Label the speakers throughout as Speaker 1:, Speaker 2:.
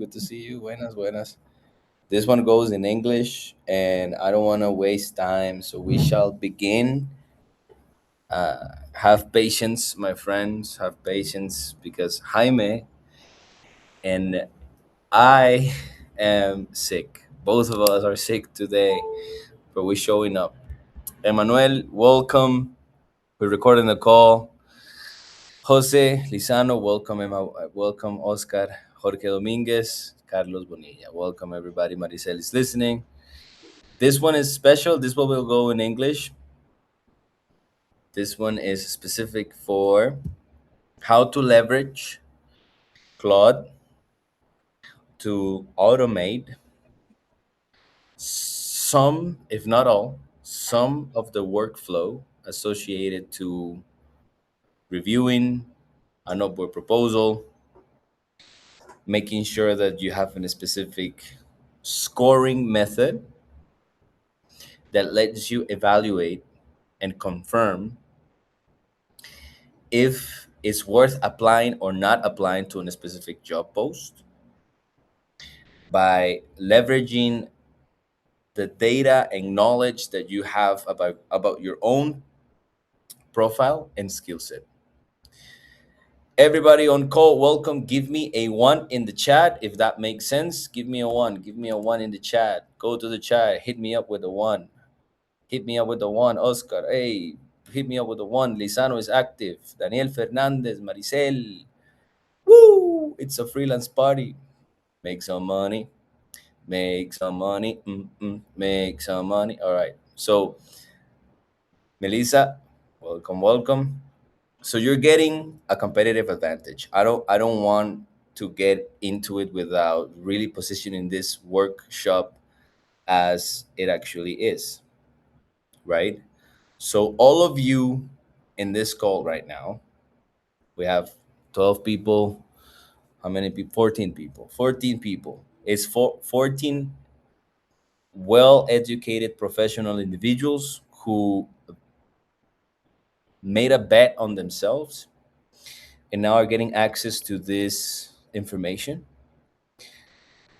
Speaker 1: Good to see you. Buenas, buenas. This one goes in English, and I don't want to waste time, so we shall begin. Have patience, my friends. Have patience because Jaime and I am sick. Both of us are sick today, but we're showing up. Emmanuel, welcome. We're recording the call. Jose Lizano, welcome Emma, welcome Oscar, Jorge Dominguez, Carlos Bonilla, welcome everybody. Maricel is listening. This one is special. This one will go in English. This one is specific for how to leverage Claude to automate some, if not all, some of the workflow associated to reviewing an upward proposal, making sure that you have a specific scoring method that lets you evaluate and confirm if it's worth applying or not applying to a specific job post by leveraging the data and knowledge that you have about your own profile and skill set. Everybody on call, welcome. Give me a one in the chat if that makes sense. Give me a one. Give me a one in the chat. Go to the chat. Hit me up with a one. Hit me up with the one, Oscar. Hey, hit me up with the one. Lizano is active. Daniel Fernandez, Maricel. Woo! It's a freelance party. Make some money. Make some money. Make some money. All right. So, Melissa, welcome, welcome. So you're getting a competitive advantage. I don't want to get into it without really positioning this workshop as it actually is, right? So all of you in this call right now, we have 12 people. How many people? 14 people. 14 people. It's 14 well-educated professional individuals who made a bet on themselves and now are getting access to this information.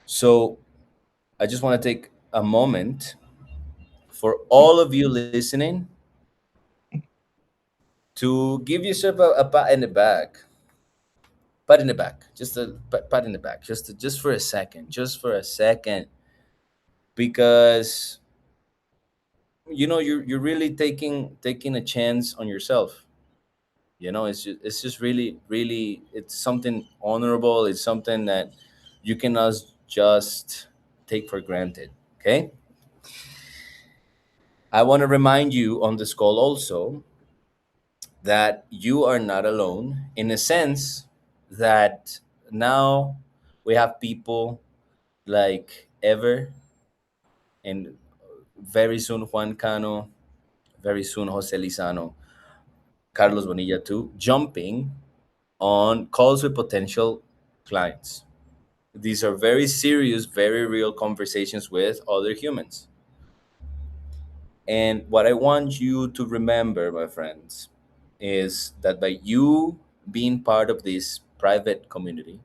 Speaker 1: So I just want to take a moment for all of you listening to give yourself a pat in the back. Pat in the back, just a pat in the back, just for a second, just for a second, because you're really taking a chance on yourself. It's just really it's something honorable. It's something that you cannot just take for granted. Okay, I want to remind you on this call also that you are not alone in a sense that now we have people like Ever and very soon Juan Cano, very soon Jose Lizano, Carlos Bonilla too, jumping on calls with potential clients. These are very serious, very real conversations with other humans. And what I want you to remember, my friends, is that by you being part of this private community,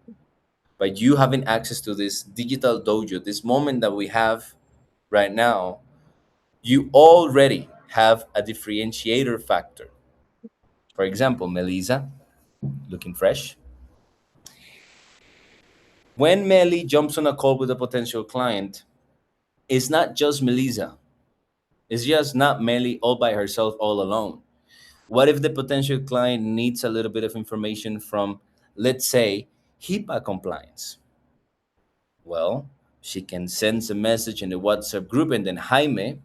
Speaker 1: by you having access to this digital dojo, this moment that we have right now, you already have a differentiator factor. For example, Melissa, looking fresh. When Meli jumps on a call with a potential client, it's not just Melissa. It's just not Meli all by herself, all alone. What if the potential client needs a little bit of information from, let's say, HIPAA compliance? Well, she can send a message in the WhatsApp group, and then Jaime,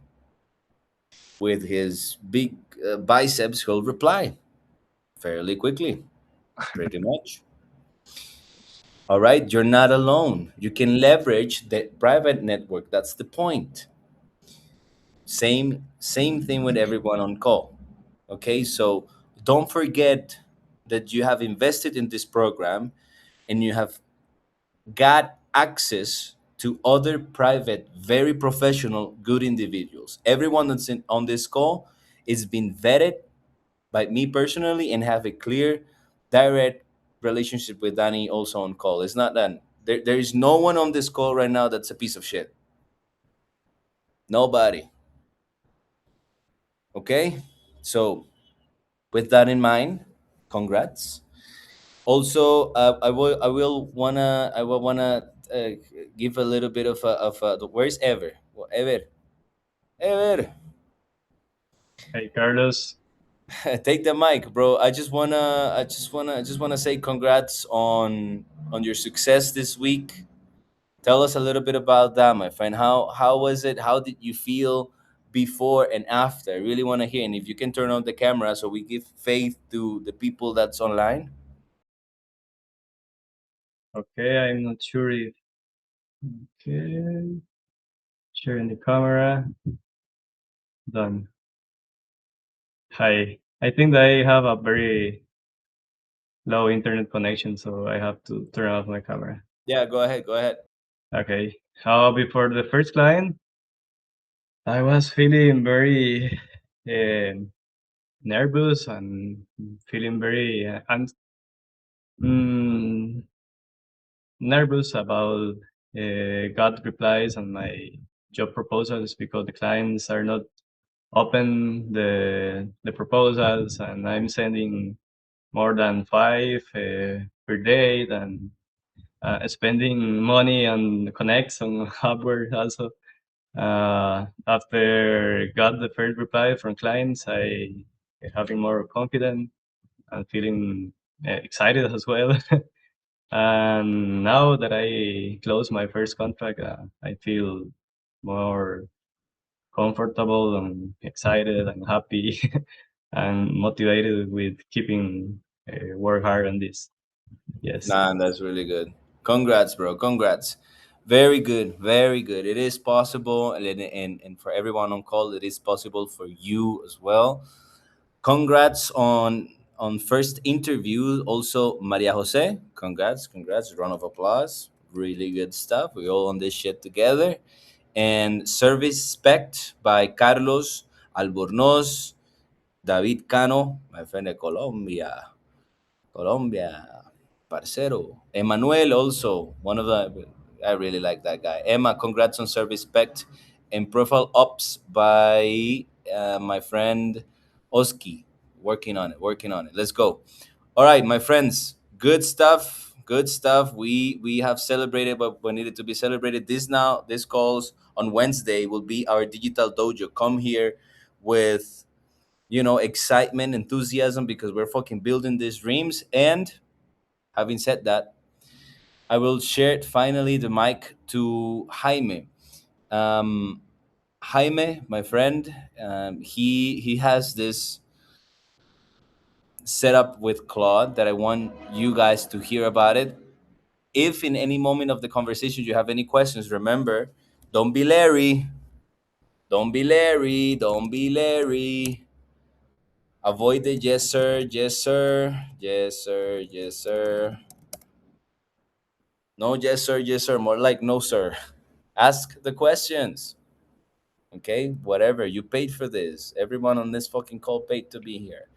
Speaker 1: with his big biceps, will reply fairly quickly, pretty much. All right, you're not alone. You can leverage the private network. That's the point. Same thing with everyone on call. Okay, so don't forget that you have invested in this program and you have got access to other private, very professional, good individuals. Everyone that's on this call is being vetted by me personally and have a clear, direct relationship with Danny also on call. It's not that There is no one on this call right now that's a piece of shit. Nobody. Okay? So, with that in mind, congrats. Also, I will wanna give a little bit of where's Ever? Well, Ever,
Speaker 2: Hey, Carlos.
Speaker 1: take the mic, bro. I just wanna say congrats on your success this week. Tell us a little bit about that, my friend. How was it? How did you feel before and after? I really want to hear. And if you can turn on the camera so we give faith to the people that's online.
Speaker 2: Okay, I'm not sure if. Okay, sharing the camera. Done. Hi. I think I have a very low internet connection, so I have to turn off my camera.
Speaker 1: Yeah, go ahead. Go ahead.
Speaker 2: Okay. How before the first client, I was feeling very um nervous and feeling very mm, nervous about got replies on my job proposals because the clients are not open the proposals, and I'm sending more than five per day, and spending money on connects on hardware also. After got the first reply from clients, I having more confidence and feeling excited as well. And now that I closed my first contract, I feel more comfortable and excited and happy and motivated with keeping work hard on this. Yes.
Speaker 1: Nah, that's really good. Congrats, bro. Congrats. Very good. Very good. It is possible, and for everyone on call, it is possible for you as well. Congrats on first interview. Also, Maria Jose. Congrats. Congrats. Round of applause. Really good stuff. We all on this shit together. And Service Spect by Carlos Albornoz, David Cano, my friend de Colombia. Colombia, parcero. Emmanuel also, one of the, I really like that guy. Emma, congrats on Service Spect. And Profile Ops by my friend Oski. Working on it, working on it. Let's go. All right, my friends, good stuff. Good stuff. We have celebrated what needed to be celebrated. This calls on Wednesday will be our digital dojo. Come here with excitement, enthusiasm because we're fucking building these dreams. And having said that, I will share finally the mic to Jaime. Um, Jaime, my friend, he has this setup with Claude that I want you guys to hear about it. If in any moment of the conversation you have any questions, remember, don't be Larry. Don't be Larry. Don't be Larry. Avoid the yes sir, yes sir, yes sir, yes sir. No yes sir, yes sir. More like no sir. Ask the questions. Okay? Whatever. You paid for this. Everyone on this fucking call paid to be here.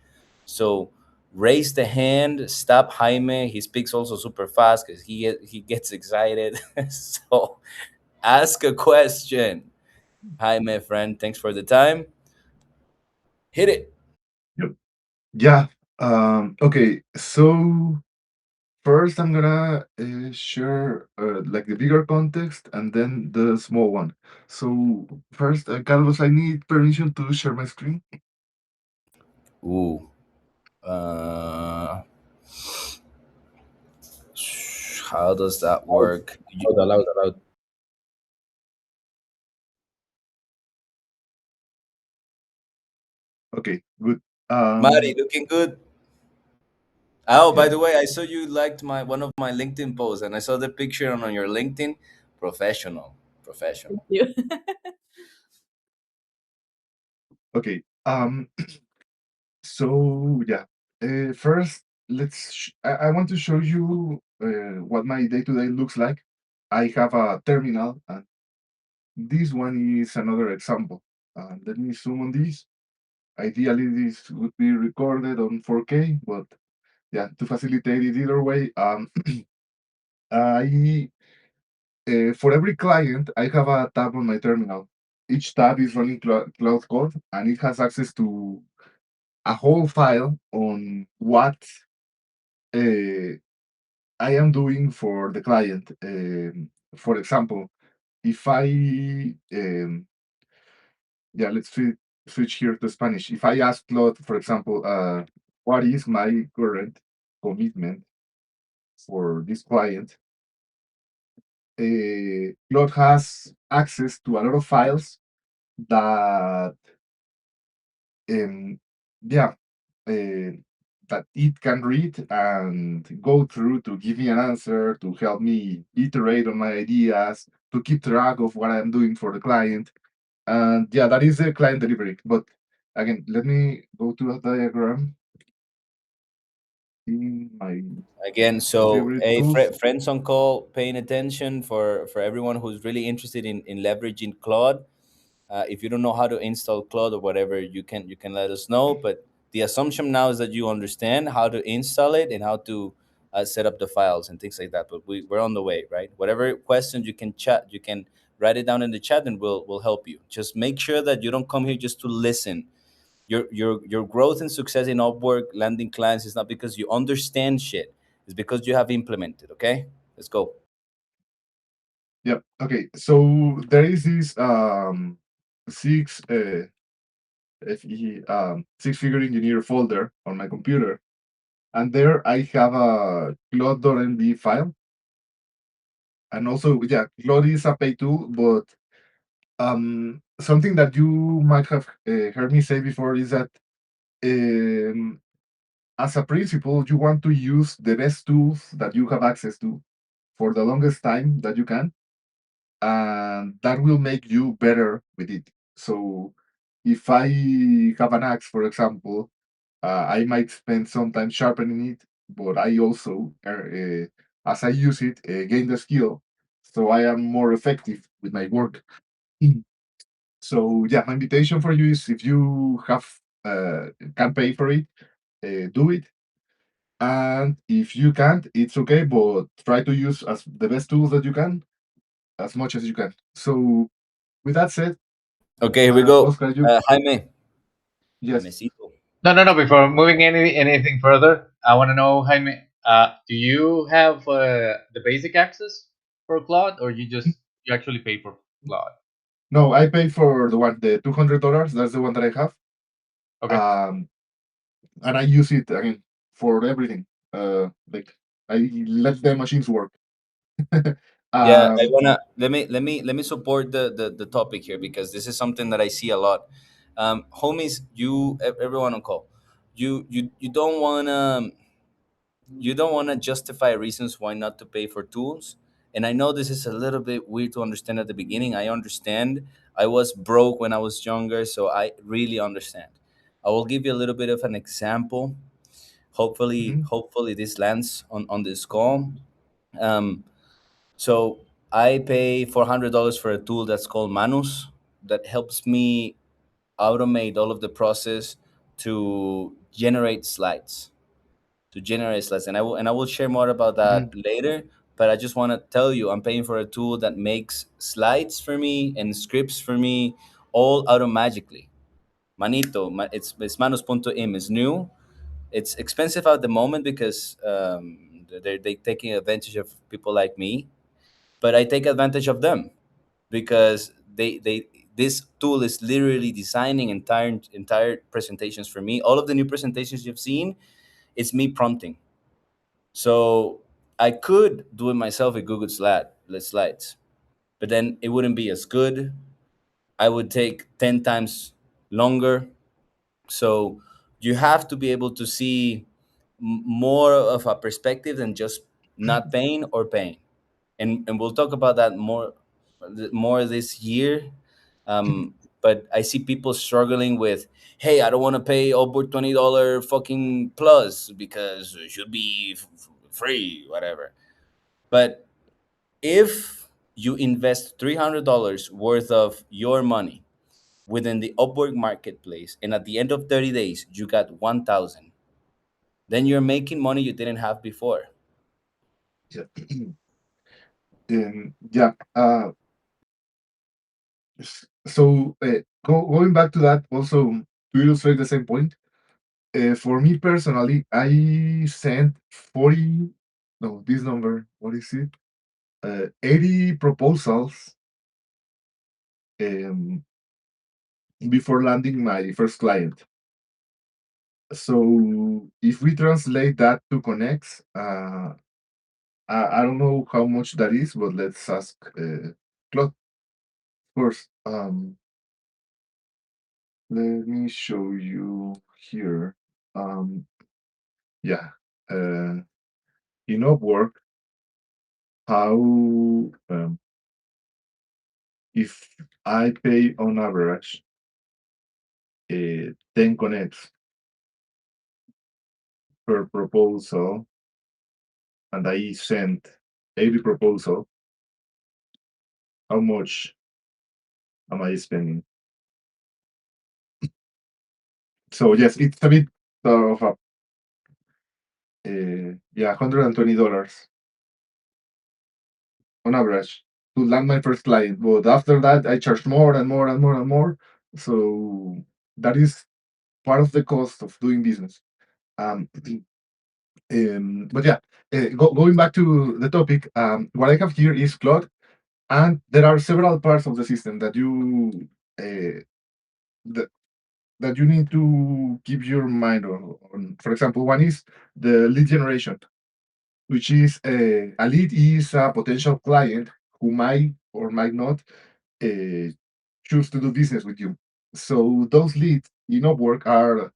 Speaker 1: So raise the hand. Stop Jaime. He speaks also super fast because he gets excited. So ask a question. Hi, my friend. Thanks for the time. Hit it.
Speaker 3: Yep. Yeah. Okay. So first, I'm gonna share like the bigger context and then the small one. So first, Carlos, I need permission to share my screen.
Speaker 1: Ooh. Uh, how does that
Speaker 4: Allowed,
Speaker 1: work?
Speaker 4: allowed.
Speaker 3: Okay. Good.
Speaker 1: Mari,
Speaker 3: Um.
Speaker 1: looking good. Oh, by
Speaker 3: Yeah.
Speaker 1: the way, I saw you liked my one of my LinkedIn posts, and I saw the picture on your LinkedIn. Professional,
Speaker 5: Thank
Speaker 1: professional.
Speaker 5: you.
Speaker 3: Okay. So yeah. First, I want to show you what my day-to-day looks like. I have a terminal, and this one is another example. Let me zoom on this. Ideally, this would be recorded on 4K, but yeah, to facilitate it either way, I For every client, I have a tab on my terminal. Each tab is running Cloud Code, and it has access to a whole file on what uh, I am doing for the client. For example, if yeah, let's switch here to Spanish. If I ask Claude, for example, what is my current commitment for this client, Claude has access to a lot of files that, um, yeah, uh, that it can read and go through to give me an answer, to help me iterate on my ideas, to keep track of what I'm doing for the client. And yeah, that is the client delivery. But again, let me go to a diagram in my
Speaker 1: Again, so
Speaker 3: favorite tools.
Speaker 1: friends on call, paying attention for everyone who's really interested in leveraging Claude. If you don't know how to install Claude or whatever, you can let us know. But the assumption now is that you understand how to install it and how to set up the files and things like that. But we're on the way, right? Whatever questions you can chat, you can write it down in the chat, and we'll help you. Just make sure that you don't come here just to listen. Your growth and success in Upwork landing clients is not because you understand shit. It's because you have implemented. Okay, let's go.
Speaker 3: Yep. Okay. So there is this six six figure engineer folder on my computer, and there I have a Claude.md file, and also yeah, Claude is a pay tool, but something that you might have heard me say before is that um, as a principle, you want to use the best tools that you have access to for the longest time that you can, and that will make you better with it. So, if I have an axe, for example, I might spend some time sharpening it, but I also, as I use it, gain the skill, so I am more effective with my work. So, yeah, my invitation for you is if you have can pay for it, do it. And if you can't, it's okay, but try to use as the best tools that you can as much as you can. So with that said,
Speaker 1: Okay, here we go.
Speaker 3: Oscar, you
Speaker 1: Jaime,
Speaker 3: yes.
Speaker 1: Jaimecito.
Speaker 4: No, no, no. Before moving anything further, I want to know, Jaime, do you have the basic access for Claude, or you actually pay for Claude?
Speaker 3: No, I pay for the $200. That's the one that I have.
Speaker 4: Okay.
Speaker 3: Um, and I use it again for everything. Like I let the machines work.
Speaker 1: Yeah, I
Speaker 3: um,
Speaker 1: wanna let me support the topic here because this is something that I see a lot. Homies, everyone on call, you don't wanna justify reasons why not to pay for tools. And I know this is a little bit weird to understand at the beginning. I understand. I was broke when I was younger, so I really understand. I will give you a little bit of an example. Hopefully,
Speaker 3: mhm,
Speaker 1: hopefully this lands on this call. Um, so I pay $400 for a tool that's called Manus that helps me automate all of the process to generate slides. And I will share more about that
Speaker 3: mhm,
Speaker 1: later. But I just want to tell you, I'm paying for a tool that makes slides for me and scripts for me all automatically. Manito, it's manus.im. It's new. It's expensive at the moment because they're taking advantage of people like me, but I take advantage of them because they this tool is literally designing entire presentations for me. All of the new presentations you've seen, it's me prompting. So I could do it myself with Google Slides, but then it wouldn't be as good. I would take 10 times longer. So you have to be able to see more of a perspective than just not paying or paying. And we'll talk about that more this year. But I see people struggling with, hey, I don't want to pay over $20 fucking plus because it should be free, whatever. But if you invest $300 worth of your money within the Upwork marketplace, and at the end of 30 days you got 1,000, then you're making money you didn't have before.
Speaker 3: yeah. Yeah. So going back to that, also to illustrate the same point, for me personally, I sent 40, no, this number, what is it? 80 proposals um, before landing my first client. So if we translate that to connects, I don't know how much that is, but let's ask Claude first. Let me show you here. Um, yeah, uh, in Upwork, how if I pay on average 10 connects per proposal, and I send 80 proposal, how much am I spending? So yes, it's a bit of a yeah, $120 on average to land my first client. But after that, I charge more and more and more and more. So that is part of the cost of doing business. Um, but yeah, going back to the topic, what I have here is Claude, and there are several parts of the system that uh, that, that you need to keep your mind on. For example, one is the lead generation, which is a lead is a potential client who might or might not uh, choose to do business with you. So those leads in Upwork are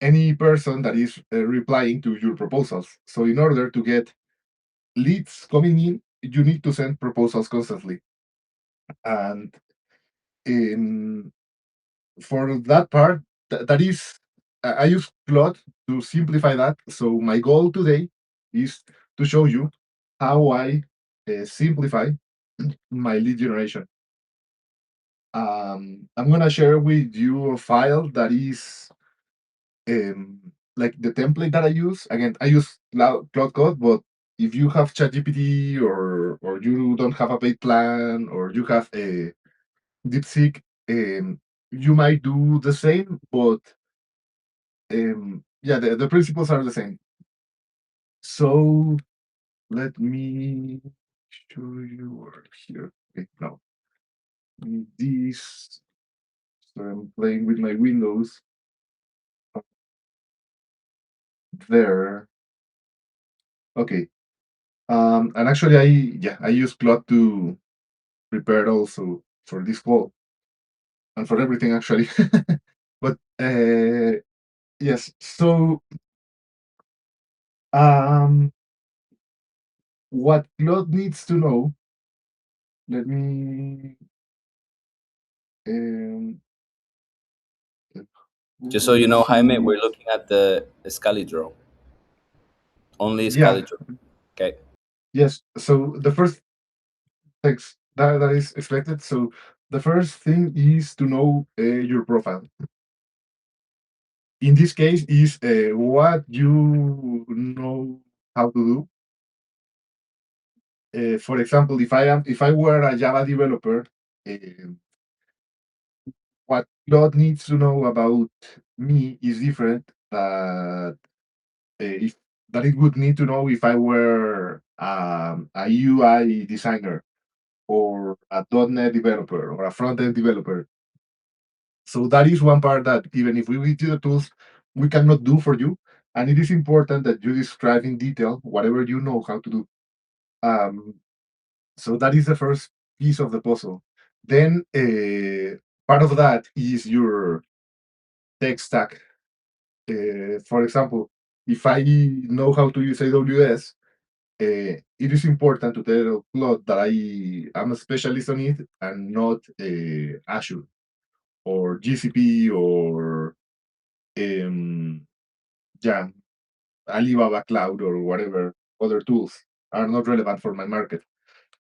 Speaker 3: any person that is replying to your proposals. So in order to get leads coming in, you need to send proposals constantly. And in for that part, that is, I use Claude to simplify that. So my goal today is to show you how I simplify my lead generation. I'm gonna share with you a file that is um, like the template that I use. Again, I use Cloud Code, but if you have ChatGPT or you don't have a paid plan or you have a DeepSeek, you might do the same, but yeah, the principles are the same. So let me show you right here. Okay, now this. So I'm playing with my windows there. Okay. And actually, I use Claude to prepare also for this call and for everything actually. But yes, so um, what Claude needs to know. Let me. Um,
Speaker 1: Just so you know,
Speaker 3: who
Speaker 1: Jaime,
Speaker 3: is
Speaker 1: we're looking at the Scalidro, only
Speaker 3: yeah,
Speaker 1: Scalidro. Okay.
Speaker 3: yes. So the first text that is expected. So the first thing is to know your profile. In this case, is what you know how to do. For example, if I were a Java developer, uh, what Claude needs to know about me is different. If that it would need to know if I were a UI designer or a .NET developer or a front end developer. So that is one part that even if we give you the tools, we cannot do for you. And it is important that you describe in detail whatever you know how to do. Um, so that is the first piece of the puzzle. Then part of that is your tech stack. For example, if I know how to use AWS, it is important to tell Claude that I am a specialist on it and not Azure or GCP or um, yeah, Alibaba Cloud or whatever other tools are not relevant for my market.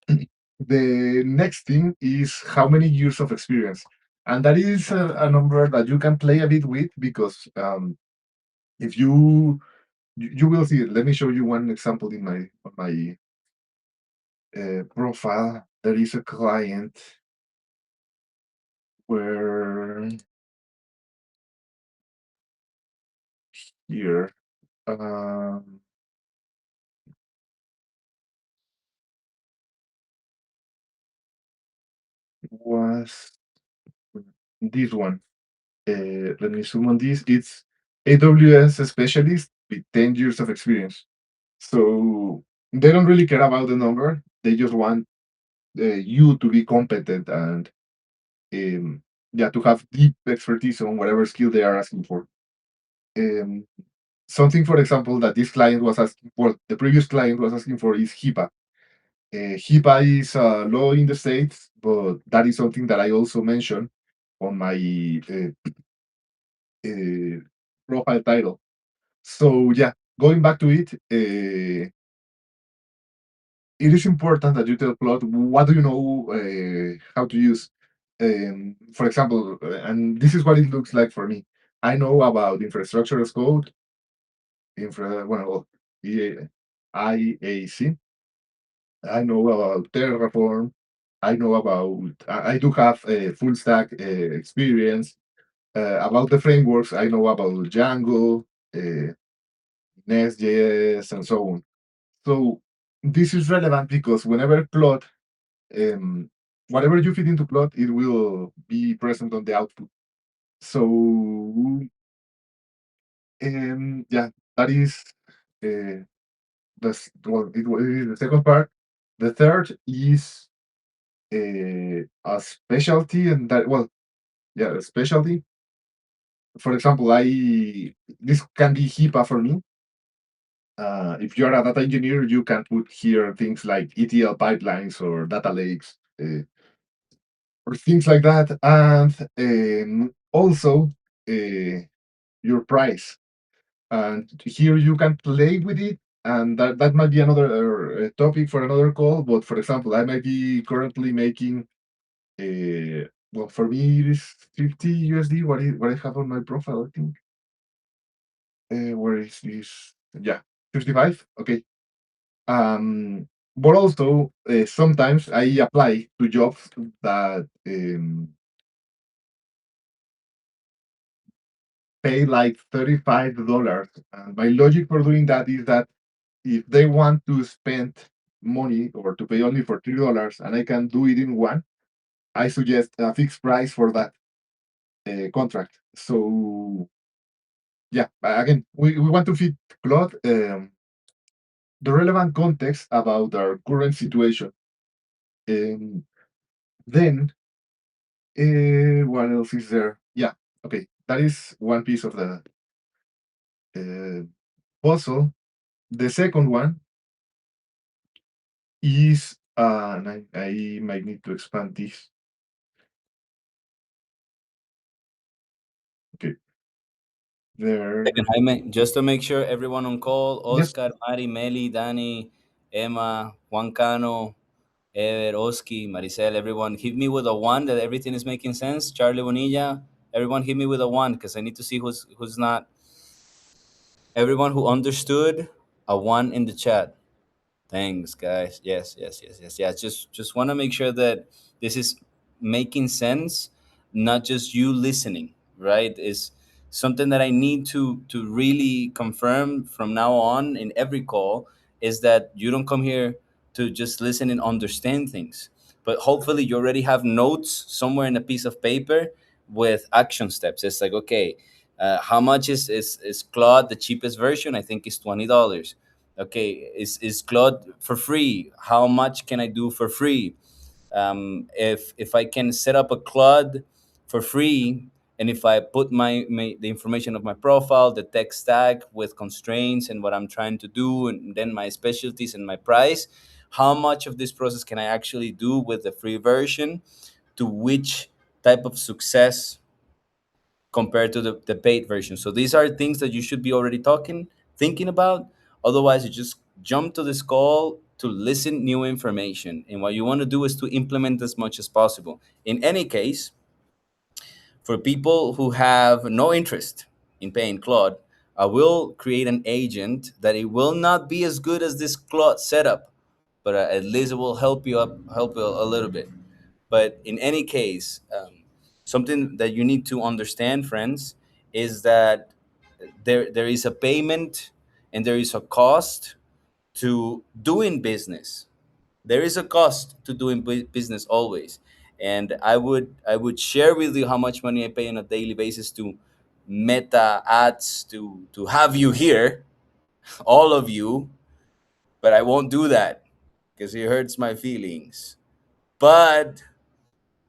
Speaker 3: The next thing is how many years of experience, and that is a number that you can play a bit with because if you will see it. Let me show you one example in my on my profile, there is a client where here um, was this one. Let me zoom on this. It's AWS specialist with 10 years of experience. So they don't really care about the number. They just want you to be competent and um, yeah, to have deep expertise on whatever skill they are asking for. Um, Something, for example, that this client was asking for, the previous client was asking for is HIPAA. HIPAA is a law in the States, but that is something that I also mentioned on my uh, profile title. So yeah, going back to it, it is important that you tell Claude what do you know how to use. For example, and this is what it looks like for me. I know about infrastructure as code, well, IAC. I know about Terraform. I know about. I do have a full stack experience. About the frameworks, I know about Django, uh, Nest.js, and so on. So this is relevant because whenever Claude, um, whatever you feed into Claude, it will be present on the output. So yeah, that is well, it is the second part. The third is a specialty, and that well, yeah, a specialty. For example, I this can be HIPAA for me. If you're a data engineer, you can put here things like ETL pipelines or data lakes or things like that, and also uh, your price. And here you can play with it, and that might be another topic for another call. But for example, I might be currently making well, for me it is 50 USD. What I have on my profile, I think. Where is this? Yeah, 55. Okay. But also sometimes I apply to jobs that pay like $35. And my logic for doing that is that if they want to spend money or to pay only for $3 and I can do it in one, I suggest a fixed price for that contract. So yeah, again, we want to fit Claude the relevant context about our current situation. Um, then what else is there? Yeah, okay, that is one piece of the uh, puzzle. The second one is, and I might need to expand this. Okay, there.
Speaker 1: Second, Jaime, just to make sure everyone on call,
Speaker 3: Yes,
Speaker 1: Oscar, Mari, Meli, Danny, Emma, Juan Cano, Ever, Oski, Maricel, everyone, hit me with a one that everything is making sense. Charlie Bonilla, everyone hit me with a one because I need to see who's not. Everyone who understood, a one in the chat. Thanks, guys. Yes, yes, yes, yes, yeah. Just want to make sure that this is making sense, not just you listening. Right? Is something that I need to really confirm from now on in every call is that you don't come here to just listen and understand things, but hopefully you already have notes somewhere in a piece of paper with action steps. It's like, okay, how much is Claude the cheapest version? I think it's $20. Okay, is Claude for free? How much can I do for free? If I can set up a Claude for free, and if I put my the information of my profile, the tech stack with constraints and what I'm trying to do, and then my specialties and my price, how much of this process can I actually do with the free version? To which type of success compared to the paid version. So these are things that you should be already thinking about. Otherwise, you just jump to this call to listen new information. And what you want to do is to implement as much as possible. In any case, for people who have no interest in paying Claude, I will create an agent that it will not be as good as this Claude setup, but at least it will help you up, help you a little bit. But in any case, something that you need to understand, friends, is that there is a payment and there is a cost to doing business. There is a cost to doing business always, and I would share with you how much money I pay on a daily basis to Meta ads to have you here, all of you, but I won't do that because it hurts my feelings. But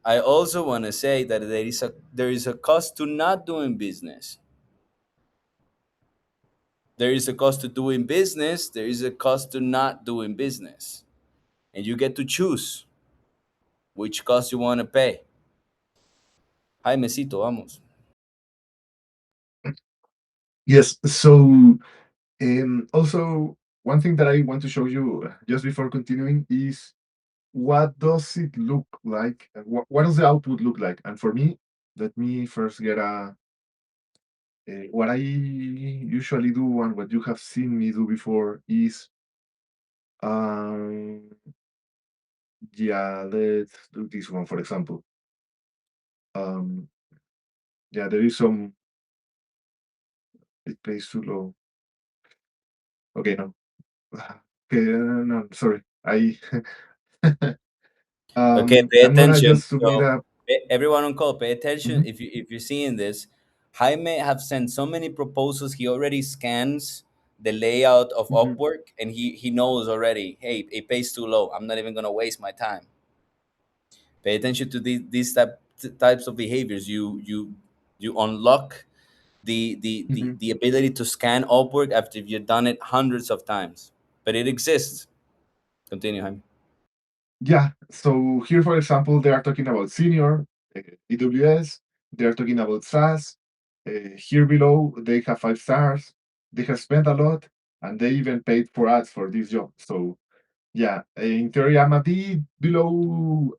Speaker 1: I also want to say that there is a cost to not doing business. There is a cost to doing business. There is a cost to not doing business, and you get to choose which cost you want to pay. Jaimecito, vamos.
Speaker 3: Yes. So also one thing that I want to show you just before continuing is what does it look like? What does the output look like? And for me, let me first get a what I usually do and what you have seen me do before is um yeah, let's do this one for example. Um yeah, there is some it pays too low. Okay, no. Okay, no, sorry. I
Speaker 1: Okay, pay
Speaker 3: I'm gonna
Speaker 1: attention.
Speaker 3: just submit
Speaker 1: So
Speaker 3: a
Speaker 1: everyone on call, pay attention.
Speaker 3: mhm,
Speaker 1: If you're seeing this, Jaime have sent so many proposals. He already scans the layout of
Speaker 3: mhm,
Speaker 1: Upwork, and he knows already. Hey, it pays too low. I'm not even gonna waste my time. Pay attention to these types of behaviors. You unlock
Speaker 3: mhm.
Speaker 1: the ability to scan Upwork after you've done it hundreds of times, but it exists. Continue, Jaime.
Speaker 3: Yeah. So here, for example, they are talking about senior AWS. They are talking about SaaS. Here below, they have 5 stars. They have spent a lot, and they even paid for ads for this job. So yeah, in theory, I'm a bit below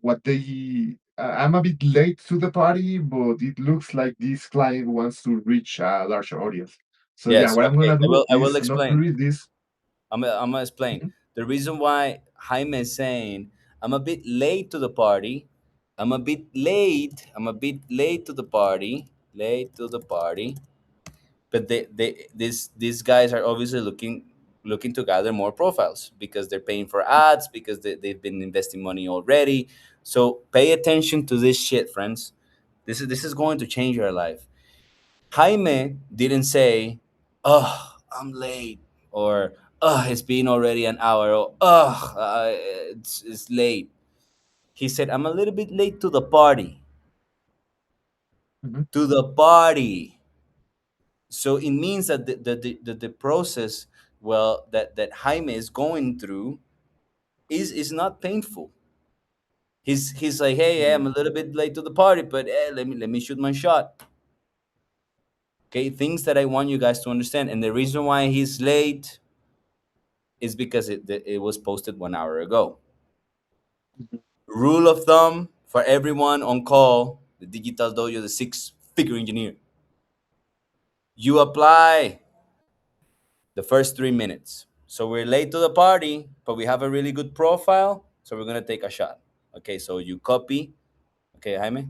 Speaker 3: what they. I'm a bit late to the party, but it looks like this client wants to reach a larger audience. So yeah,
Speaker 1: Yes.
Speaker 3: what I'm
Speaker 1: Okay.
Speaker 3: gonna
Speaker 1: I
Speaker 3: do
Speaker 1: will. I will
Speaker 3: is not to
Speaker 1: explain.
Speaker 3: read this.
Speaker 1: I'm gonna explain
Speaker 3: Mhm,
Speaker 1: the reason why Jaime is saying I'm a bit late to the party. I'm a bit late to the party. Late to the party. But these guys are obviously looking to gather more profiles because they're paying for ads because they've been investing money already. So pay attention to this shit, friends. This is going to change your life. Jaime didn't say, "Oh, I'm late," or "Oh, it's been already an hour," or "Oh, it's late." He said, "I'm a little bit late to the party."
Speaker 3: mhm,
Speaker 1: To the party. So it means that the process, well, that Jaime is going through is not painful. He's like, "Hey, yeah,
Speaker 3: mhm,
Speaker 1: I'm a little bit late to the party, but let me shoot my shot." Okay, things that I want you guys to understand, and the reason why he's late is because it was posted 1 hour ago.
Speaker 3: mhm.
Speaker 1: Rule of thumb for everyone on call, the Digital Dojo, the six-figure engineer. You apply the first 3 minutes. So we're late to the party, but we have a really good profile, so we're gonna take a shot. Okay, so you copy. Okay, Jaime.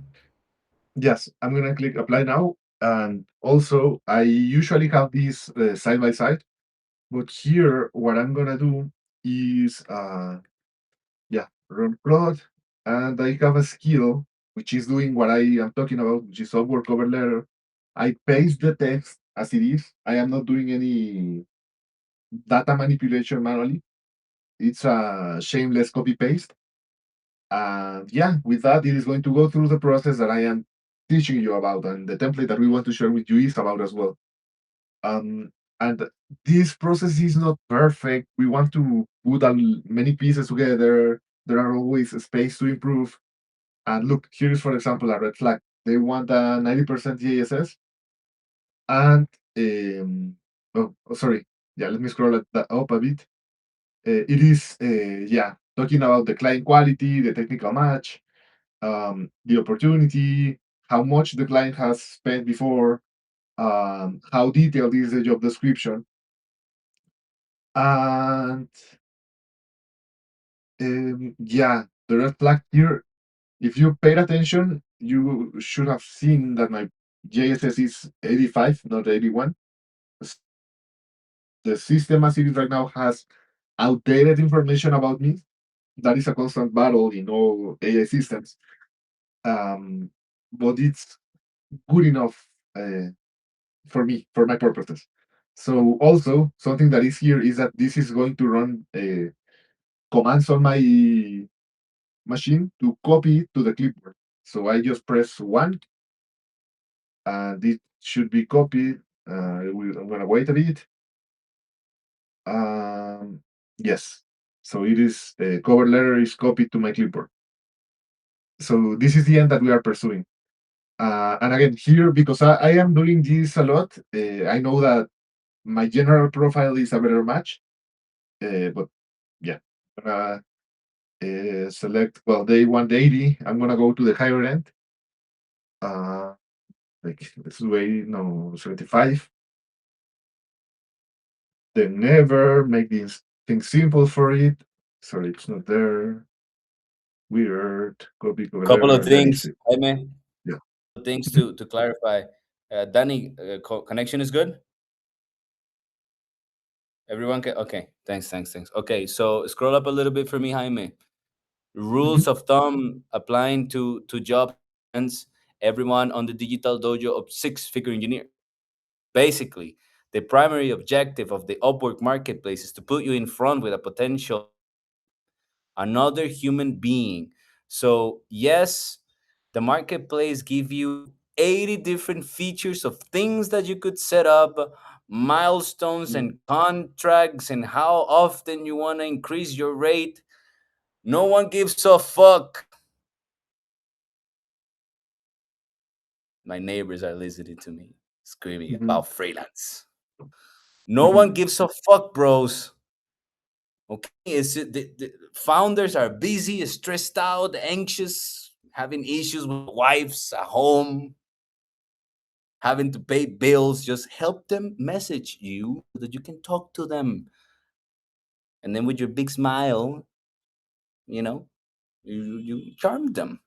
Speaker 3: Yes, I'm gonna click apply now. And also, I usually have these side by side, but here what I'm gonna do is, yeah, run Claude, and I have a skill which is doing what I am talking about, which is software cover letter. I paste the text as it is. I am not doing any data manipulation manually. It's a shameless copy paste. And yeah, with that, it is going to go through the process that I am teaching you about, and the template that we want to share with you is about as well. Um, and this process is not perfect. We want to put many pieces together. There are always a space to improve. And look, here is, for example, a red flag. They want a 90% GSS, and sorry, yeah, let me scroll that up a bit. It is, yeah, talking about the client quality, the technical match, the opportunity, how much the client has spent before, how detailed is the job description. And yeah, the red flag here, if you paid attention, you should have seen that my JSS is 85, not 81. So the system as it is right now has outdated information about me. That is a constant battle in all AI systems. Um, but it's good enough for me, for my purposes. So also something that is here is that this is going to run commands on my machine to copy it to the clipboard. So I just press one, and it should be copied. I'm gonna wait a bit. Um, yes. So it is the cover letter is copied to my clipboard. So this is the end that we are pursuing. And again, here because I am doing this a lot, I know that my general profile is a better match. But yeah, I'm gonna select well day 180. I'm gonna go to the higher end. Uh, like let's do 80, no 75. Then never make these things simple for it. Sorry, it's not there. Weird. Copy cover
Speaker 1: Couple
Speaker 3: letter,
Speaker 1: of
Speaker 3: and that is
Speaker 1: things,
Speaker 3: it.
Speaker 1: Jaime.
Speaker 3: Yeah.
Speaker 1: Things
Speaker 3: Mhm.
Speaker 1: to clarify. Danny, connection is good. Everyone can. Okay. Thanks. Okay. So scroll up a little bit for me, Jaime.
Speaker 3: Mhm.
Speaker 1: Rules of thumb applying to jobs and everyone on the digital dojo of six-figure engineer. Basically, the primary objective of the Upwork marketplace is to put you in front with a potential another human being. So yes, the marketplace give you 80 different features of things that you could set up, milestones
Speaker 3: Mm.
Speaker 1: and contracts and how often you want to increase your rate. No one gives a fuck. My neighbors are listening to me screaming
Speaker 3: Mhm.
Speaker 1: about freelance. No
Speaker 3: Mhm.
Speaker 1: one gives a fuck, bros. Okay, the founders are busy, stressed out, anxious, having issues with wives at home, having to pay bills. Just help them message you so that you can talk to them, and then with your big smile, you know, you charm them.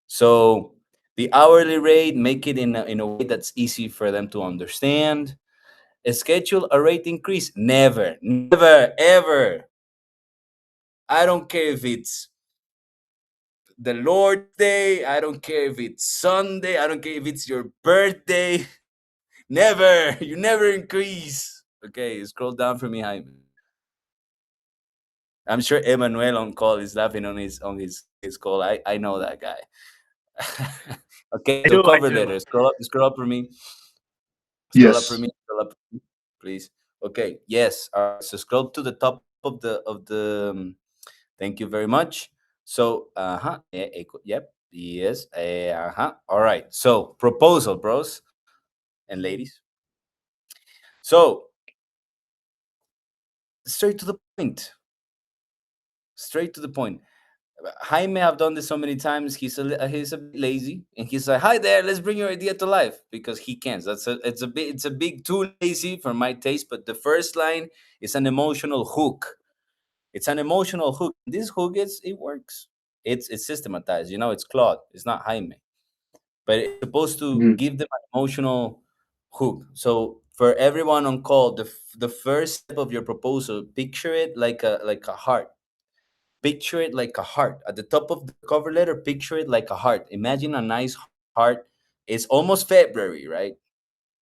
Speaker 1: So the hourly rate, make it in a way that's easy for them to understand. Schedule a rate increase. Never, ever. I don't care if it's the Lord's Day. I don't care if it's Sunday. I don't care if it's your birthday. Never. You never increase. Okay, scroll down for me, Jaime. I'm sure Emmanuel on call is laughing on his call. I know that guy. Okay,
Speaker 2: I
Speaker 1: so
Speaker 2: do, I
Speaker 1: cover
Speaker 2: do.
Speaker 1: letter. Scroll up for me. Scroll up for
Speaker 3: Yes.
Speaker 1: me. Scroll up, please. Okay. Yes. All right. So scroll to the top of the. Thank you very much. So, yep, yes, All right. So, proposal, bros and ladies. So, straight to the point. Straight to the point. Jaime have done this so many times. He's a bit lazy, and he's like, "Hi there, let's bring your idea to life," because he can't. It's a big too lazy for my taste. But the first line is an emotional hook. It's an emotional hook. This hook it works. It's systematized. It's Claude. It's not Jaime, but it's supposed to
Speaker 3: Mhm.
Speaker 1: give them an emotional hook. So for everyone on call, the first step of your proposal, picture it like a heart. Picture it like a heart at the top of the cover letter. Picture it like a heart. Imagine a nice heart. It's almost February, right?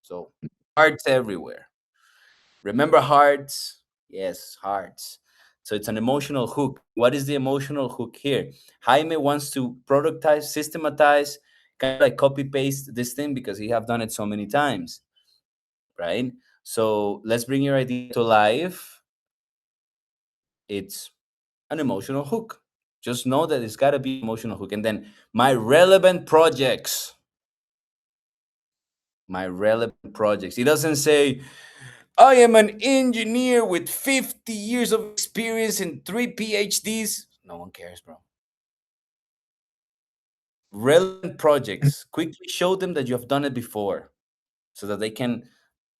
Speaker 1: So hearts everywhere. Remember hearts? Yes, hearts. So it's an emotional hook. What is the emotional hook here? Jaime wants to productize, systematize, kind of like copy paste this thing because he have done it so many times, right? So let's bring your idea to life. It's an emotional hook. Just know that it's got to be emotional hook. And then my relevant projects. My relevant projects. He doesn't say, I am an engineer with 50 years of experience and three PhDs. No one cares, bro. Relevant projects. Quickly show them that you have done it before so that they can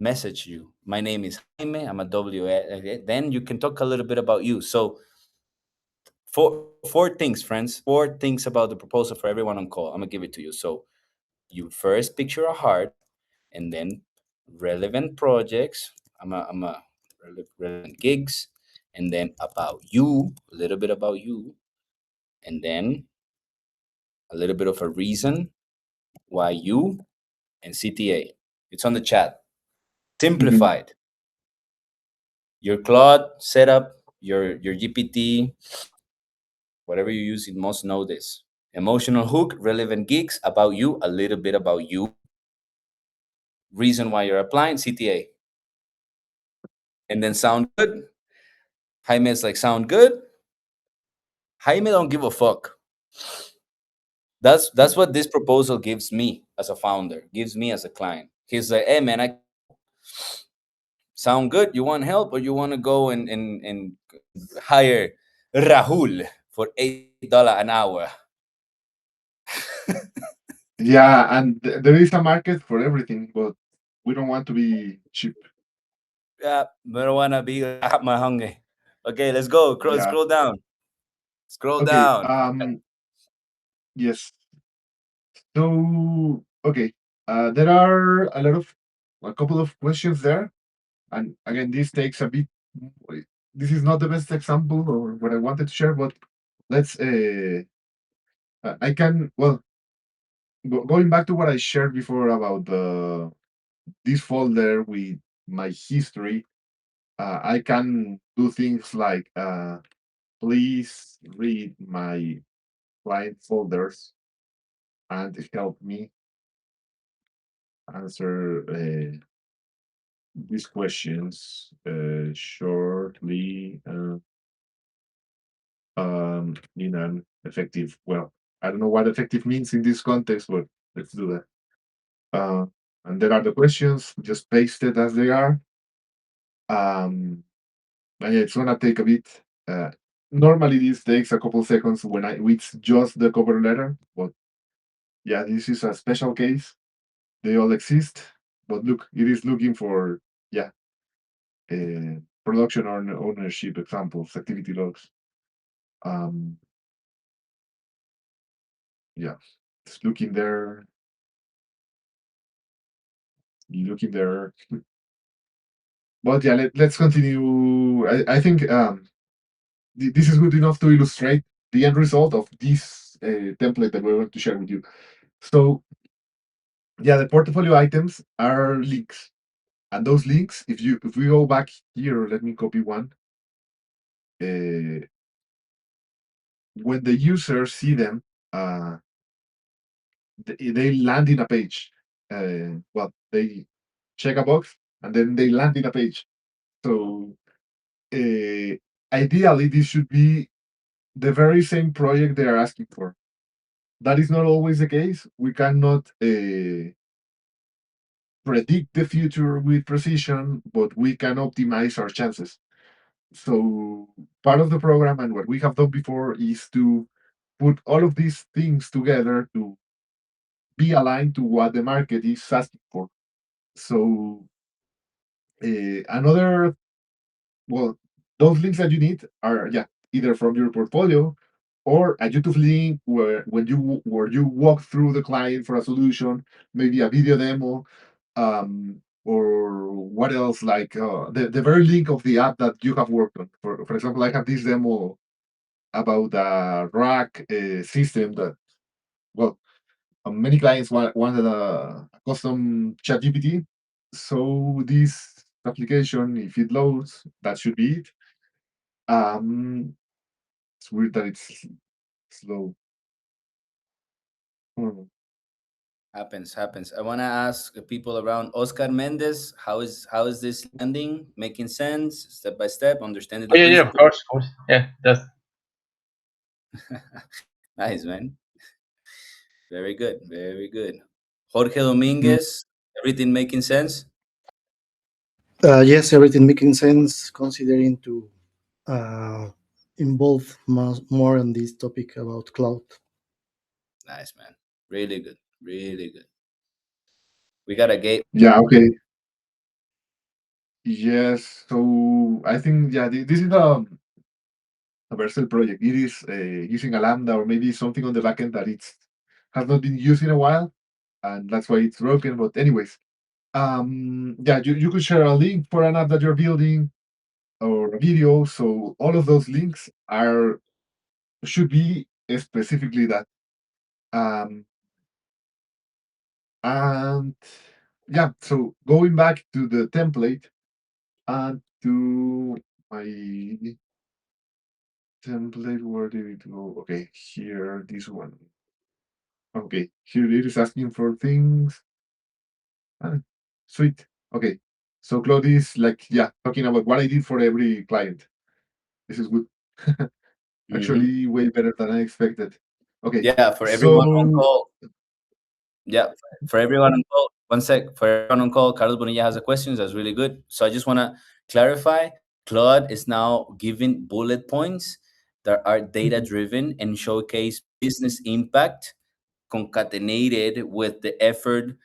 Speaker 1: message you. My name is Jaime. I'm a W. Then you can talk a little bit about you. So four things, friends. Four things about the proposal for everyone on call. I'm gonna give it to you. So you first picture a heart, and then relevant projects. I'm a relevant gigs, and then about you, a little bit about you, and then a little bit of a reason why you and CTA. It's on the chat.
Speaker 3: Mhm.
Speaker 1: Simplified. Your Claude setup, your GPT, whatever you use, it must know this. Emotional hook, relevant gigs, about you, a little bit about you, reason why you're applying, CTA. And then sound good. Jaime is like, sound good. Jaime don't give a fuck. That's what this proposal gives me as a founder, gives me as a client. He's like, hey man, I sound good. You want help, or you want to go and hire Rahul for $8 an hour?
Speaker 3: Yeah, and there is a market for everything, but we don't want to be cheap.
Speaker 1: Yeah, I don't wanna be my hungry. Okay, let's go.
Speaker 3: Yeah.
Speaker 1: Scroll down. Scroll
Speaker 3: Okay.
Speaker 1: down.
Speaker 3: Yes. So okay. There are a couple of questions there, and again, this takes a bit. This is not the best example or what I wanted to share, but let's. I can going back to what I shared before about the this folder with my history. I can do things like please read my client folders and help me answer these questions shortly in an effective. Well, I don't know what effective means in this context, but let's do that. Uh, and there are the questions, just pasted as they are. Um, and yeah, it's gonna take a bit. Uh, Normally, this takes a couple seconds when it's just the cover letter, but yeah, this is a special case. They all exist, but look, it is looking for yeah production ownership examples, activity logs. Um, yeah, it's looking there. But yeah, let's continue. I think this is good enough to illustrate the end result of this template that we're going to share with you. So yeah, the portfolio items are links, and those links, if we go back here, let me copy one. Uh, when the users see them, uh, they land in a page. They check a box and then they land in a page. So uh, ideally, this should be the very same project they are asking for. That is not always the case. We cannot predict the future with precision, but we can optimize our chances. So part of the program and what we have done before is to put all of these things together to be aligned to what the market is asking for. So another well, those links that you need are yeah either from your portfolio or a YouTube link where you walk through the client for a solution, maybe a video demo, or what else like the very link of the app that you have worked on. For example, I have this demo about a rack system that well many clients wanted a custom chat GPT. So this application, if it loads, that should be it. It's weird that it's slow. Hmm.
Speaker 1: Happens. I wanna ask the people around Oscar Mendez, how is this landing? Making sense, step by step, understanding
Speaker 4: Oh
Speaker 1: the
Speaker 4: yeah, yeah, of
Speaker 1: principle.
Speaker 4: course, of course. Yeah, that's
Speaker 1: Nice, man. Very good. Very good. Jorge
Speaker 3: Mm.
Speaker 1: Dominguez, everything making sense?
Speaker 5: Yes, everything making sense considering to uh, involve more on this topic about cloud.
Speaker 1: Nice, man. Really good. Really good. We got a gate.
Speaker 3: Yeah, okay. Yes. So I think yeah, this is a versatile project. It is using a lambda or maybe something on the backend that it's has not been used in a while, and that's why it's broken. But anyways, yeah, you could share a link for an app that you're building or a video. So all of those links are should be specifically that. Um, and yeah, so going back to the template and to my template, where did it go? Okay, here, this one. Okay, here it is asking for things. Ah, sweet. Okay, so Claude is like, yeah, talking about what I did for every client. This is good.
Speaker 1: Hmm.
Speaker 3: Actually, way better than I expected. Okay,
Speaker 1: Yeah, for everyone on
Speaker 3: so
Speaker 1: call. Yeah, for everyone on call. One sec. For everyone on call, Carlos Bonilla has a question. That's really good. So I just want to clarify. Claude is now giving bullet points that are data
Speaker 3: mhm,
Speaker 1: driven and showcase business impact concatenated with the effort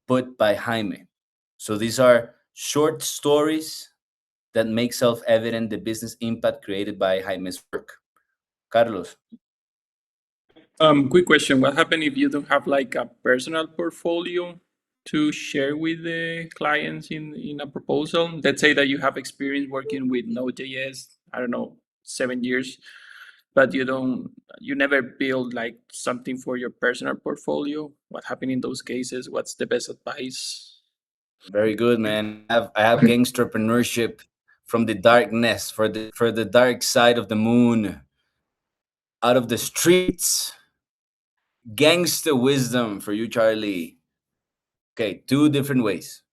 Speaker 1: put by Jaime. So these are short stories that make self-evident the business impact created by Jaime's work. Carlos.
Speaker 6: Quick question. What happens if you don't have like a personal portfolio to share with the clients in a proposal? Let's say that you have experience working with Node.js, I don't know, 7 years, but you never build like something for your personal portfolio. What happened in those cases? What's the best advice?
Speaker 1: Very good, man. I have
Speaker 3: okay.
Speaker 1: gangsterpreneurship from the darkness for the dark side of the moon, out of the streets. Gangster wisdom for you, Charlie. Okay, two different ways.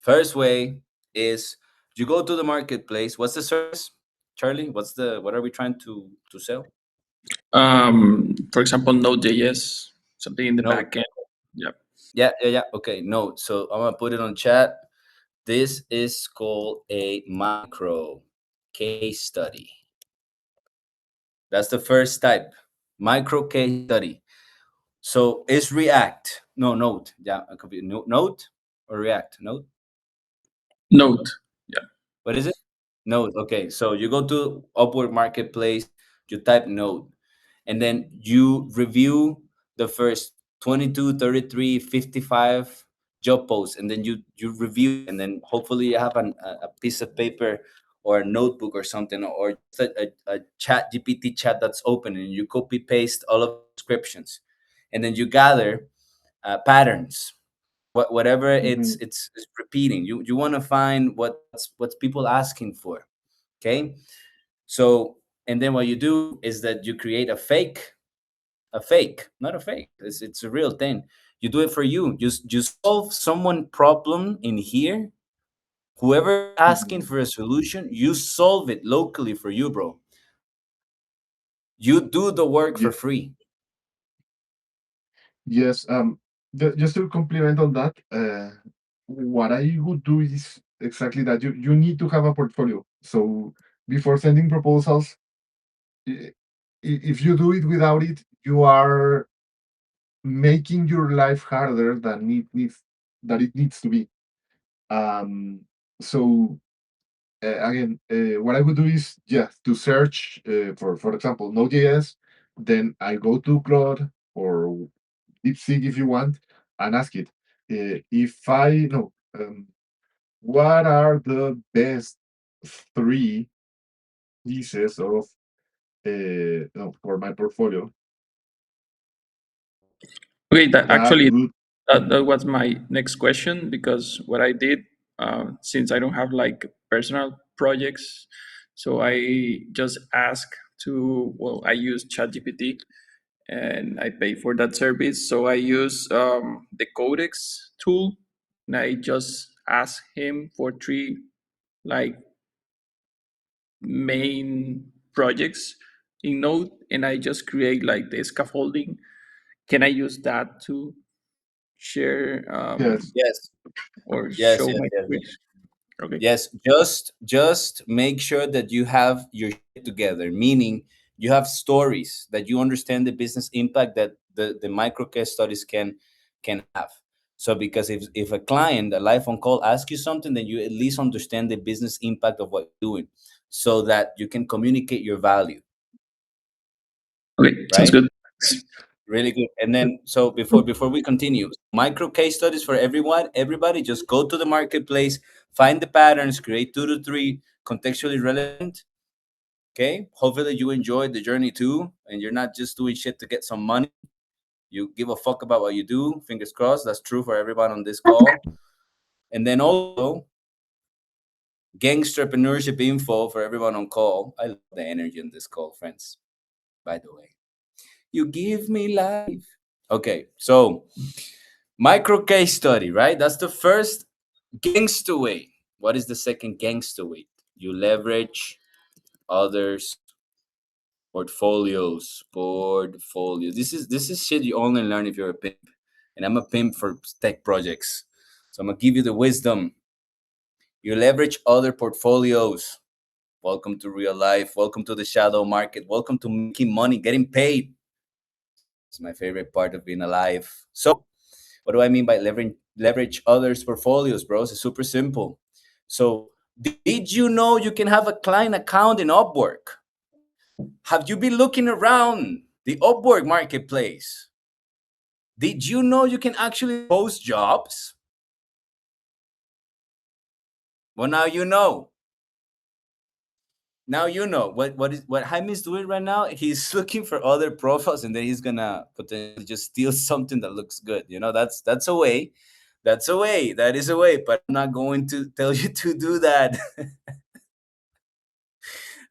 Speaker 1: First way is you go to the marketplace. What's the service, Charlie? What are we trying to sell?
Speaker 6: For example, Node.js, something in the
Speaker 1: Node.
Speaker 6: back end. Yeah.
Speaker 1: Yeah, yeah, yeah. Okay, Node. So I'm gonna put it on chat. This is called a micro case study. That's the first type. Micro case study. So is React. No, Node. Yeah, it could be Node or React. Node.
Speaker 6: Node. Yeah.
Speaker 1: What is it? Node. Okay. So you go to Upwork Marketplace, you type Node, and then you review the first 22, 33, 55 job posts, and then you review it, and then hopefully you have a piece of paper or a notebook or something, or just a chat GPT chat that's open, and you copy paste all of the descriptions, and then you gather patterns. Whatever
Speaker 3: Mhm,
Speaker 1: it's repeating, you want to find what's people asking for. Okay, so and then what you do is that you create a fake, not a fake. It's a real thing. You do it for you. You solve someone problem in here. Whoever asking
Speaker 3: mhm.
Speaker 1: for a solution, you solve it locally for you, bro. You do the work for
Speaker 3: Ye-
Speaker 1: free.
Speaker 3: Yes. Just to compliment on that, what I would do is exactly that. You need to have a portfolio. So before sending proposals, i- if you do it without it, you are making your life harder than it needs to be. Um, so again, what I would do is yeah to search for example Node.js, then I go to Claude or DeepSeek if you want, and ask it if I know what are the best three pieces of no, for my portfolio
Speaker 6: Okay, that
Speaker 3: that
Speaker 6: actually
Speaker 3: would.
Speaker 6: that was my next question because what I did, since I don't have like personal projects, so I just ask well, I use ChatGPT and I pay for that service. So I use the Codex tool and I just ask him for three like main projects in Node and I just create like the scaffolding. Can I use that to share
Speaker 3: Yes.
Speaker 1: Yes,
Speaker 6: or
Speaker 1: yes,
Speaker 6: show
Speaker 1: yes,
Speaker 6: my
Speaker 1: yes, yes.
Speaker 6: screen? Okay.
Speaker 1: Yes, just make sure that you have your shit together, meaning you have stories that you understand the business impact that the micro case studies can have. So because if a client, a live on call, asks you something, then you at least understand the business impact of what you're doing, so that you can communicate your value,
Speaker 6: Okay, sounds
Speaker 1: right?
Speaker 6: good.
Speaker 1: Really good. And then, so before we continue, micro case studies for everyone. Everybody, just go to the marketplace, find the patterns, create 2 to 3 contextually relevant. Okay. Hopefully you enjoyed the journey too, and you're not just doing shit to get some money. You give a fuck about what you do. Fingers crossed. That's true for everyone on this call. And then also, gangsterpreneurship info for everyone on call. I love the energy on this call, friends. By the way, you give me life. Okay, so micro case study, right? That's the first gangster way. What is the second gangster way? You leverage others' portfolios. Portfolios. This is shit you only learn if you're a pimp. And I'm a pimp for tech projects. So I'm gonna give you the wisdom. You leverage other portfolios. Welcome to real life. Welcome to the shadow market. Welcome to making money, getting paid. It's my favorite part of being alive. So, what do I mean by leverage others' portfolios, bros? It's super simple. So, did you know you can have a client account in Upwork? Have you been looking around the Upwork marketplace? Did you know you can actually post jobs? Well, now you know. Now you know what Jaime is doing right now. He's looking for other profiles, and then he's gonna potentially just steal something that looks good. That's a way. That's a way. That is a way. But I'm not going to tell you to do that.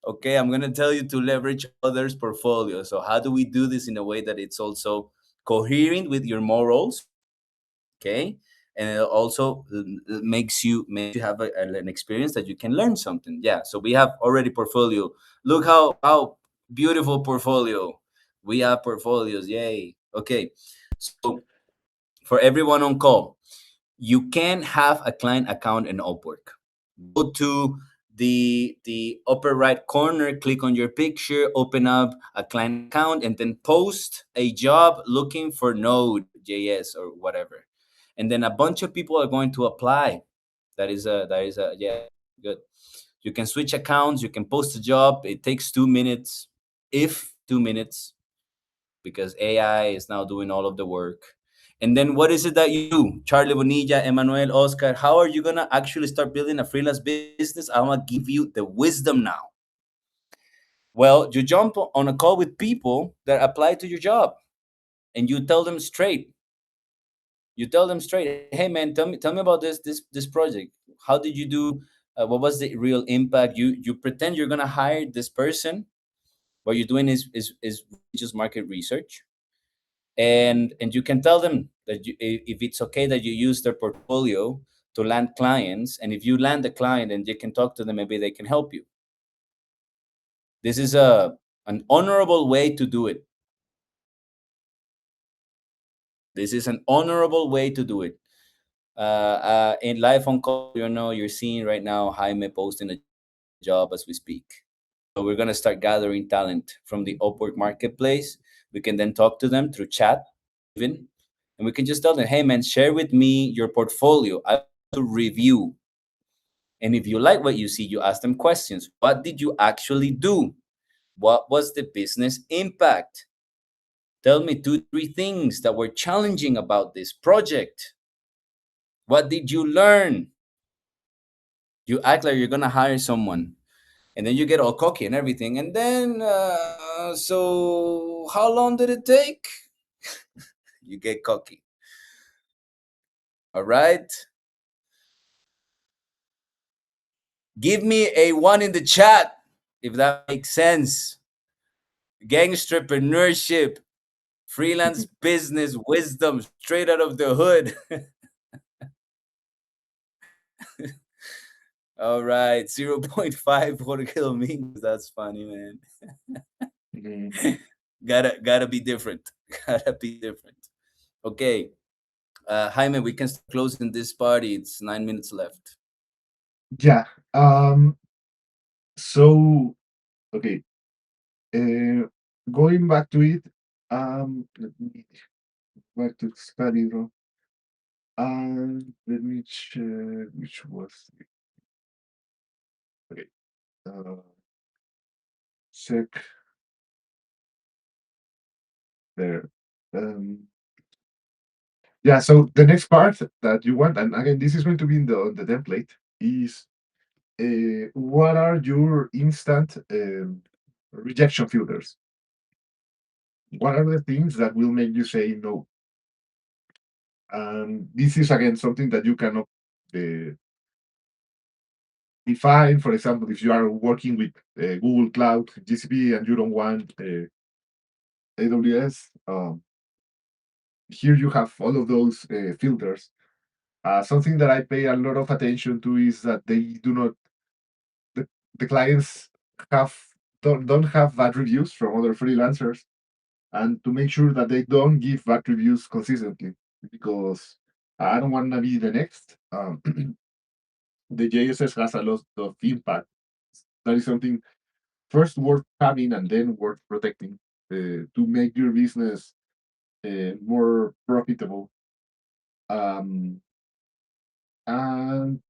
Speaker 1: Okay, I'm gonna tell you to leverage others' portfolios. So how do we do this in a way that it's also coherent with your morals? Okay, and it also makes you have an experience that you can learn something. Yeah, so we have already portfolio. Look how beautiful portfolio. We have portfolios. Yay. Okay, so for everyone on call, you can have a client account in Upwork. Go to the upper right corner, click on your picture, open up a client account, and then post a job looking for Node.js or whatever. And then a bunch of people are going to apply. That is a yeah, good. You can switch accounts, you can post a job. It takes 2 minutes, if 2 minutes, because AI is now doing all of the work. And then what is it that you do? Charlie Bonilla, Emmanuel, Oscar, how are you going to actually start building a freelance business? I'm going to give you the wisdom now. Well, you jump on a call with people that apply to your job, and you tell them straight. You tell them straight, hey man, tell me about this project. How did you do? What was the real impact? You pretend you're going to hire this person. What you're doing is just market research, and you can tell them that if it's okay that you use their portfolio to land clients, and if you land the client and you can talk to them, maybe they can help you. This is an honorable way to do it. This is an honorable way to do it. In live on call, you're seeing right now Jaime posting a job as we speak. So we're gonna start gathering talent from the Upwork marketplace. We can then talk to them through chat, even, and we can just tell them, "Hey, man, share with me your portfolio. I want to review." And if you like what you see, you ask them questions. What did you actually do? What was the business impact? Tell me 2, 3 things that were challenging about this project. What did you learn? You act like you're gonna hire someone, and then you get all cocky and everything, and then so how long did it take? You get cocky. All right, give me a one in the chat if that makes sense. Gangsterpreneurship, freelance business wisdom straight out of the hood. All right, 0.5 Jorge Domingos. That's funny, man.
Speaker 3: Mhm.
Speaker 1: Gotta be different. Gotta be different. Okay, Jaime, we can start closing this party. It's 9 minutes left.
Speaker 3: Yeah. So okay. Uh, Going back to it. Let me back to study, bro. Let me check which was okay. Uh, check there. Um, yeah. So the next part that you want, and again, this is going to be in the template, is what are your instant rejection filters? What are the things that will make you say no? And this is again something that you cannot uh, define. For example, if you are working with Google Cloud, GCP, and you don't want AWS, here you have all of those filters. Something that I pay a lot of attention to is that they do not the, the clients have don't have bad reviews from other freelancers, and to make sure that they don't give bad reviews consistently, because I don't want to be the next. The JSS has a lot of impact. That is something first worth having and then worth protecting to make your business more profitable. Um, and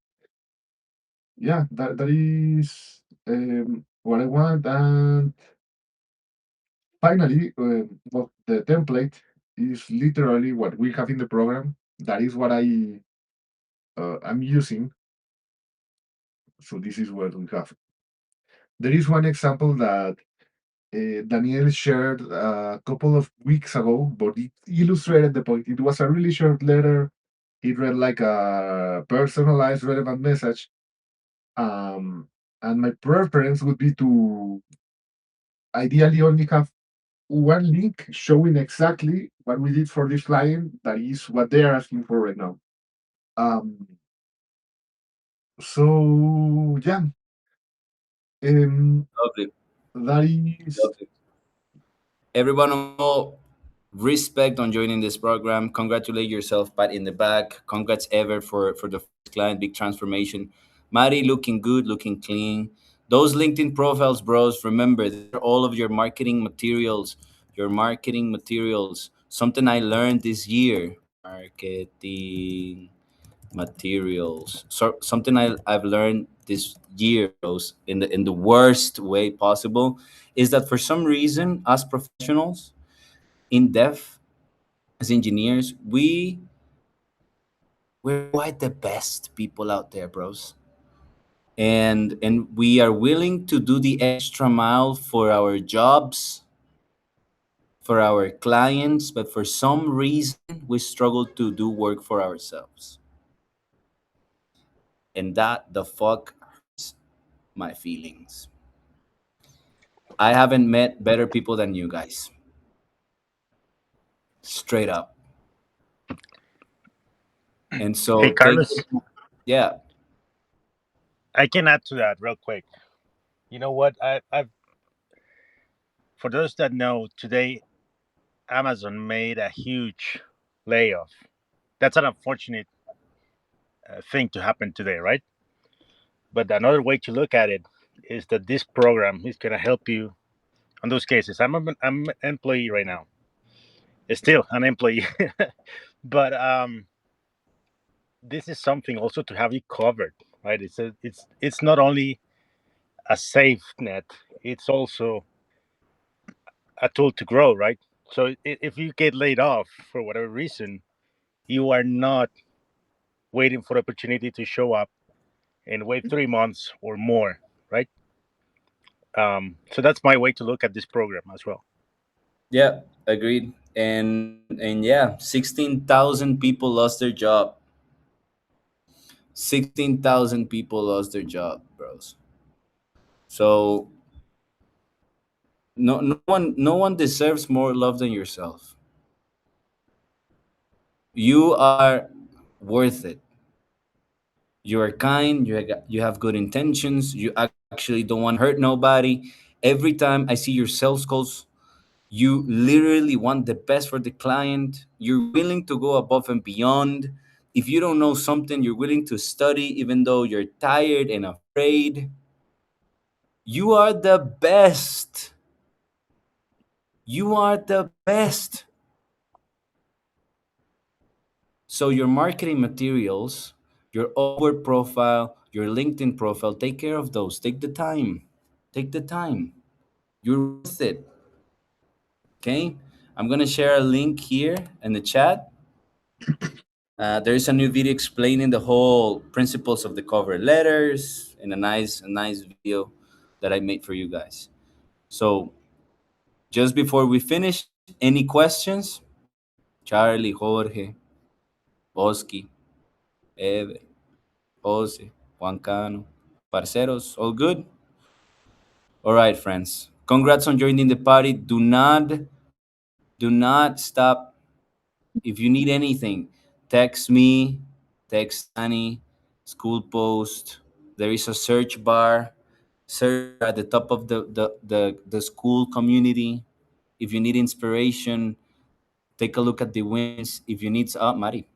Speaker 3: yeah, that is what I want. And finally, well, the template is literally what we have in the program. That is what I'm using. So this is what we have. There is one example that Daniel shared a couple of weeks ago, but it illustrated the point. It was a really short letter. It read like a personalized, relevant message. Um, and my preference would be to ideally only have one link showing exactly what we did for this client. That is what they are asking for right now. Um, so yeah,
Speaker 1: Lovely.
Speaker 3: that is
Speaker 1: Lovely. Everyone, all respect on joining this program. Congratulate yourself, pat in the back. Congrats ever for the first client, big transformation. Mari looking good, looking clean. Those LinkedIn profiles, bros, remember, they're all of your marketing materials. Your marketing materials. Something I learned this year. Marketing materials. So something I've learned this year, bros, in the worst way possible, is that for some reason, us professionals in dev, as engineers, we're quite the best people out there, bros. And we are willing to do the extra mile for our jobs, for our clients, but for some reason we struggle to do work for ourselves. And that the fuck hurts my feelings. I haven't met better people than you guys. Straight up. And
Speaker 7: Hey,
Speaker 1: so take
Speaker 7: Carlos,
Speaker 1: yeah.
Speaker 7: I can add to that real quick. You know what? I've for those that know, today Amazon made a huge layoff. That's an unfortunate thing to happen today, right? But another way to look at it is that this program is going to help you on those cases. I'm an employee right now, still an employee, but this is something also to have you covered, right? It's not only a safe net; it's also a tool to grow, right? So if you get laid off for whatever reason, you are not waiting for opportunity to show up and wait 3 months or more, right? So that's my way to look at this program as well.
Speaker 1: Yeah, agreed. And yeah, 16,000 people lost their job. 16,000 people lost their job, bros. So no one deserves more love than yourself. You are worth it. You are kind, you have good intentions, you actually don't want to hurt nobody. Every time I see your sales calls, you literally want the best for the client. You're willing to go above and beyond. If you don't know something, you're willing to study even though you're tired and afraid. You are the best. You are the best. So your marketing materials, your Upwork profile, your LinkedIn profile, take care of those. Take the time. Take the time. You're worth it. Okay? I'm gonna share a link here in the chat. There is a new video explaining the whole principles of the cover letters and a nice video that I made for you guys. So just before we finish, any questions? Charlie, Jorge, Oski, Eve, Jose, Juan Cano, Parceros, all good? All right, friends. Congrats on joining the party. Do not stop. If you need anything, text me, text Annie, school post. There is a search bar. Search bar at the top of the school community. If you need inspiration, take a look at the wins. If you need, Mari,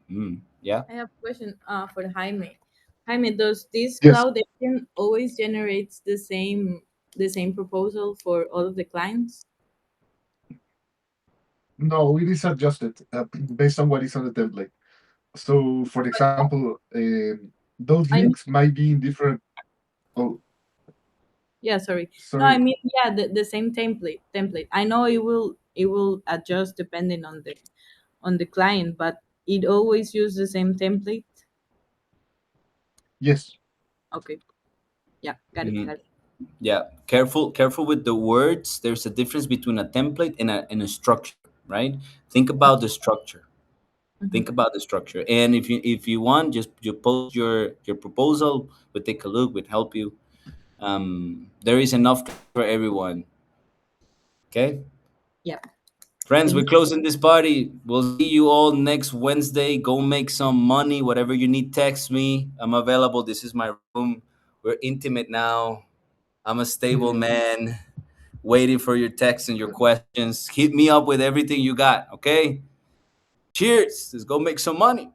Speaker 1: yeah.
Speaker 8: I have a question for Jaime. Jaime, does this
Speaker 3: Yes.
Speaker 8: cloud agent always generates the same proposal for all of the clients?
Speaker 3: No, it is adjusted based on what is on the template. So, for example, those
Speaker 8: I mean,
Speaker 3: links might be in different. Oh,
Speaker 8: yeah, sorry. No, I
Speaker 3: sorry.
Speaker 8: mean, yeah, the same template. I know it will adjust depending on the client, but it always use the same template.
Speaker 3: Yes.
Speaker 8: Okay. Yeah, got it,
Speaker 1: Mhm.
Speaker 8: got it.
Speaker 1: Yeah, careful with the words. There's a difference between a template and a structure, right? Think about the structure.
Speaker 8: Mhm.
Speaker 1: Think about the structure. And if you want, just you post your proposal. We'll take a look. We'll help you. There is enough for everyone. Okay,
Speaker 8: Yeah.
Speaker 1: friends, we're
Speaker 8: Thank
Speaker 1: closing this party. We'll see you all next Wednesday. Go make some money. Whatever you need, text me. I'm available. This is my room. We're intimate now. I'm a stable
Speaker 3: Mm,
Speaker 1: man waiting for your texts and your questions. Hit me up with everything you got, okay? Cheers. Let's go make some money.